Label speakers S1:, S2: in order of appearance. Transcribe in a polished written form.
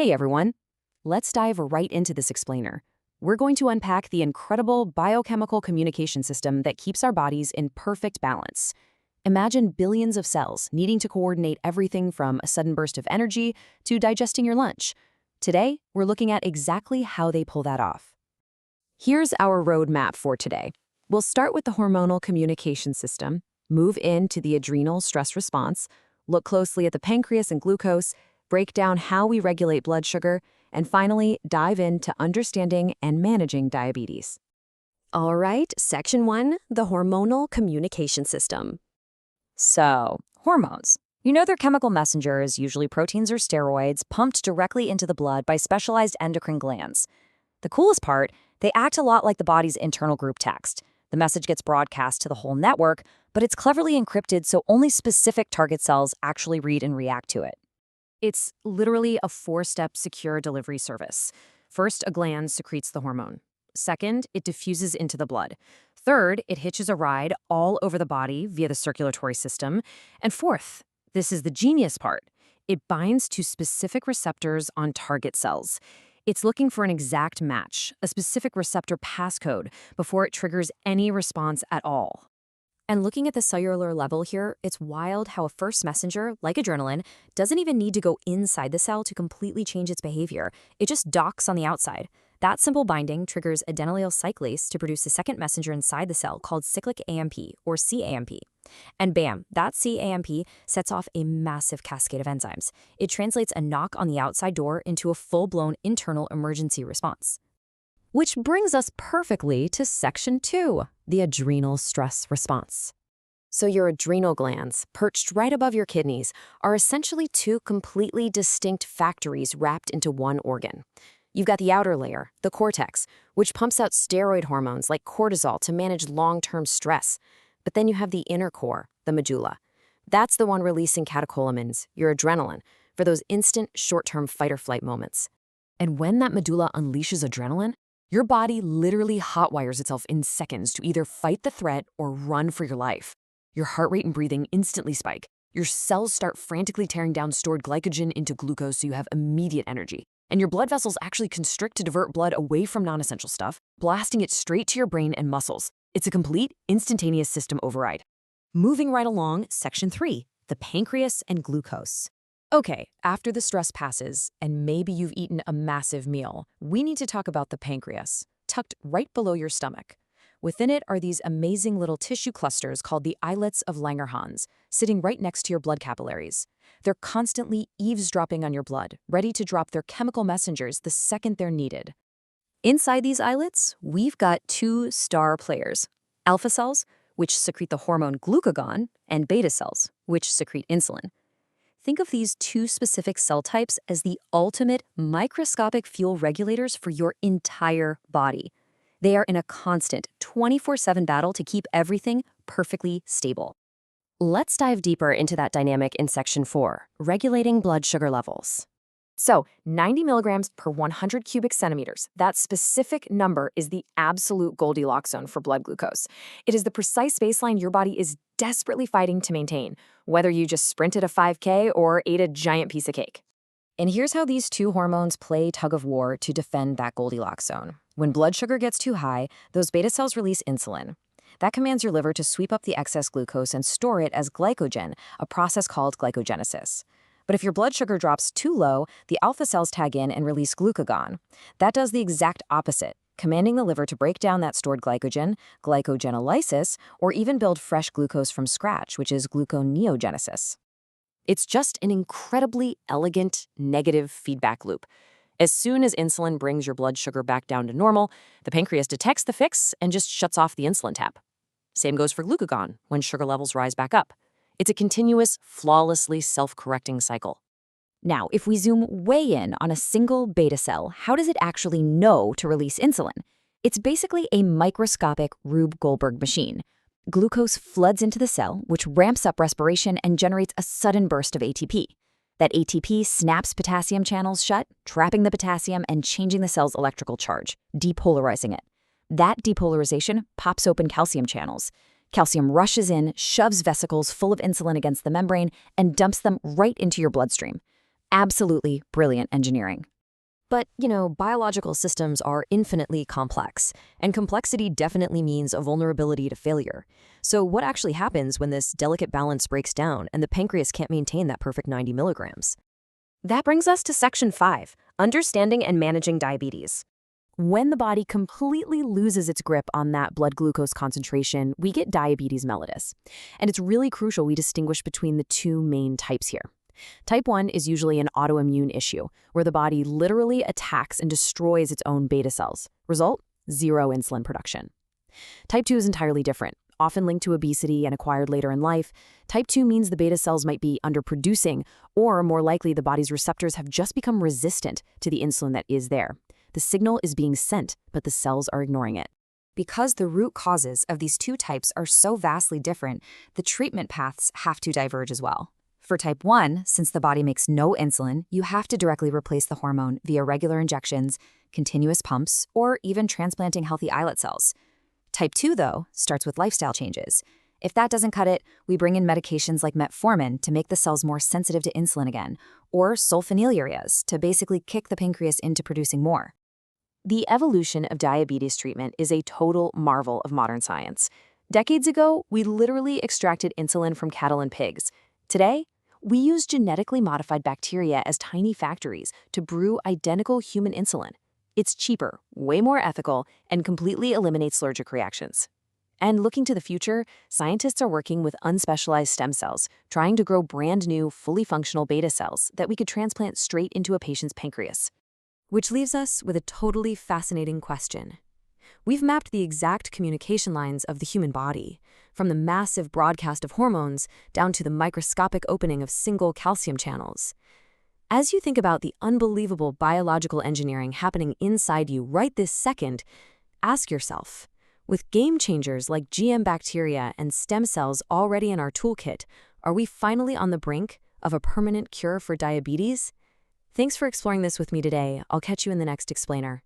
S1: Hey everyone, let's dive right into this explainer. We're going to unpack the incredible biochemical communication system that keeps our bodies in perfect balance. Imagine billions of cells needing to coordinate everything from a sudden burst of energy to digesting your lunch. Today, we're looking at exactly how they pull that off. Here's our roadmap for today. We'll start with the hormonal communication system, move into the adrenal stress response, look closely at the pancreas and glucose, break down how we regulate blood sugar, and finally dive into understanding and managing diabetes.
S2: All right, Section 1, the hormonal communication system.
S3: So, hormones. You know they're chemical messengers, usually proteins or steroids, pumped directly into the blood by specialized endocrine glands. The coolest part, they act a lot like the body's internal group text. The message gets broadcast to the whole network, but it's cleverly encrypted so only specific target cells actually read and react to it.
S1: It's literally a four-step secure delivery service. First, a gland secretes the hormone. Second, it diffuses into the blood. Third, it hitches a ride all over the body via the circulatory system. And fourth, this is the genius part, it binds to specific receptors on target cells. It's looking for an exact match, a specific receptor passcode, before it triggers any response at all.
S2: And looking at the cellular level here, it's wild how a first messenger, like adrenaline, doesn't even need to go inside the cell to completely change its behavior. It just docks on the outside. That simple binding triggers adenylyl cyclase to produce a second messenger inside the cell called cyclic AMP, or cAMP. And bam, that cAMP sets off a massive cascade of enzymes. It translates a knock on the outside door into a full-blown internal emergency response.
S1: Which brings us perfectly to Section 2, the adrenal stress response. So your adrenal glands, perched right above your kidneys, are essentially two completely distinct factories wrapped into one organ. You've got the outer layer, the cortex, which pumps out steroid hormones like cortisol to manage long-term stress. But then you have the inner core, the medulla. That's the one releasing catecholamines, your adrenaline, for those instant, short-term fight-or-flight moments. And when that medulla unleashes adrenaline, your body literally hotwires itself in seconds to either fight the threat or run for your life. Your heart rate and breathing instantly spike. Your cells start frantically tearing down stored glycogen into glucose so you have immediate energy. And your blood vessels actually constrict to divert blood away from non-essential stuff, blasting it straight to your brain and muscles. It's a complete, instantaneous system override. Moving right along, Section 3, the pancreas and glucose. Okay, after the stress passes, and maybe you've eaten a massive meal, we need to talk about the pancreas, tucked right below your stomach. Within it are these amazing little tissue clusters called the islets of Langerhans, sitting right next to your blood capillaries. They're constantly eavesdropping on your blood, ready to drop their chemical messengers the second they're needed. Inside these islets, we've got two star players, alpha cells, which secrete the hormone glucagon, and beta cells, which secrete insulin. Think of these two specific cell types as the ultimate microscopic fuel regulators for your entire body. They are in a constant 24/7 battle to keep everything perfectly stable. Let's dive deeper into that dynamic in Section 4, regulating blood sugar levels. So, 90 milligrams per 100 cubic centimeters, that specific number is the absolute Goldilocks zone for blood glucose. It is the precise baseline your body is desperately fighting to maintain, whether you just sprinted a 5K or ate a giant piece of cake. And here's how these two hormones play tug of war to defend that Goldilocks zone. When blood sugar gets too high, those beta cells release insulin. That commands your liver to sweep up the excess glucose and store it as glycogen, a process called glycogenesis. But if your blood sugar drops too low, the alpha cells tag in and release glucagon. That does the exact opposite, commanding the liver to break down that stored glycogen, glycogenolysis, or even build fresh glucose from scratch, which is gluconeogenesis. It's just an incredibly elegant negative feedback loop. As soon as insulin brings your blood sugar back down to normal, the pancreas detects the fix and just shuts off the insulin tap. Same goes for glucagon when sugar levels rise back up. It's a continuous, flawlessly self-correcting cycle. Now, if we zoom way in on a single beta cell, how does it actually know to release insulin? It's basically a microscopic Rube Goldberg machine. Glucose floods into the cell, which ramps up respiration and generates a sudden burst of ATP. That ATP snaps potassium channels shut, trapping the potassium and changing the cell's electrical charge, depolarizing it. That depolarization pops open calcium channels. Calcium rushes in, shoves vesicles full of insulin against the membrane, and dumps them right into your bloodstream.
S3: Absolutely brilliant engineering.
S2: But, biological systems are infinitely complex, and complexity definitely means a vulnerability to failure. So what actually happens when this delicate balance breaks down and the pancreas can't maintain that perfect 90 milligrams? That brings us to Section 5, Understanding and Managing Diabetes. When the body completely loses its grip on that blood glucose concentration, we get diabetes mellitus. And it's really crucial we distinguish between the two main types here. Type 1 is usually an autoimmune issue, where the body literally attacks and destroys its own beta cells. Result? Zero insulin production. Type 2 is entirely different, often linked to obesity and acquired later in life. Type 2 means the beta cells might be underproducing, or more likely the body's receptors have just become resistant to the insulin that is there. The signal is being sent, but the cells are ignoring it.
S3: Because the root causes of these two types are so vastly different, the treatment paths have to diverge as well. For type 1, since the body makes no insulin, you have to directly replace the hormone via regular injections, continuous pumps, or even transplanting healthy islet cells. Type 2, though, starts with lifestyle changes. If that doesn't cut it, we bring in medications like metformin to make the cells more sensitive to insulin again, or sulfonylureas to basically kick the pancreas into producing more.
S2: The evolution of diabetes treatment is a total marvel of modern science. Decades ago, we literally extracted insulin from cattle and pigs. Today, we use genetically modified bacteria as tiny factories to brew identical human insulin. It's cheaper, way more ethical, and completely eliminates allergic reactions. And looking to the future, scientists are working with unspecialized stem cells, trying to grow brand new, fully functional beta cells that we could transplant straight into a patient's pancreas. Which leaves us with a totally fascinating question. We've mapped the exact communication lines of the human body, from the massive broadcast of hormones down to the microscopic opening of single calcium channels. As you think about the unbelievable biological engineering happening inside you right this second, ask yourself, with game changers like GM bacteria and stem cells already in our toolkit, are we finally on the brink of a permanent cure for diabetes? Thanks for exploring this with me today. I'll catch you in the next explainer.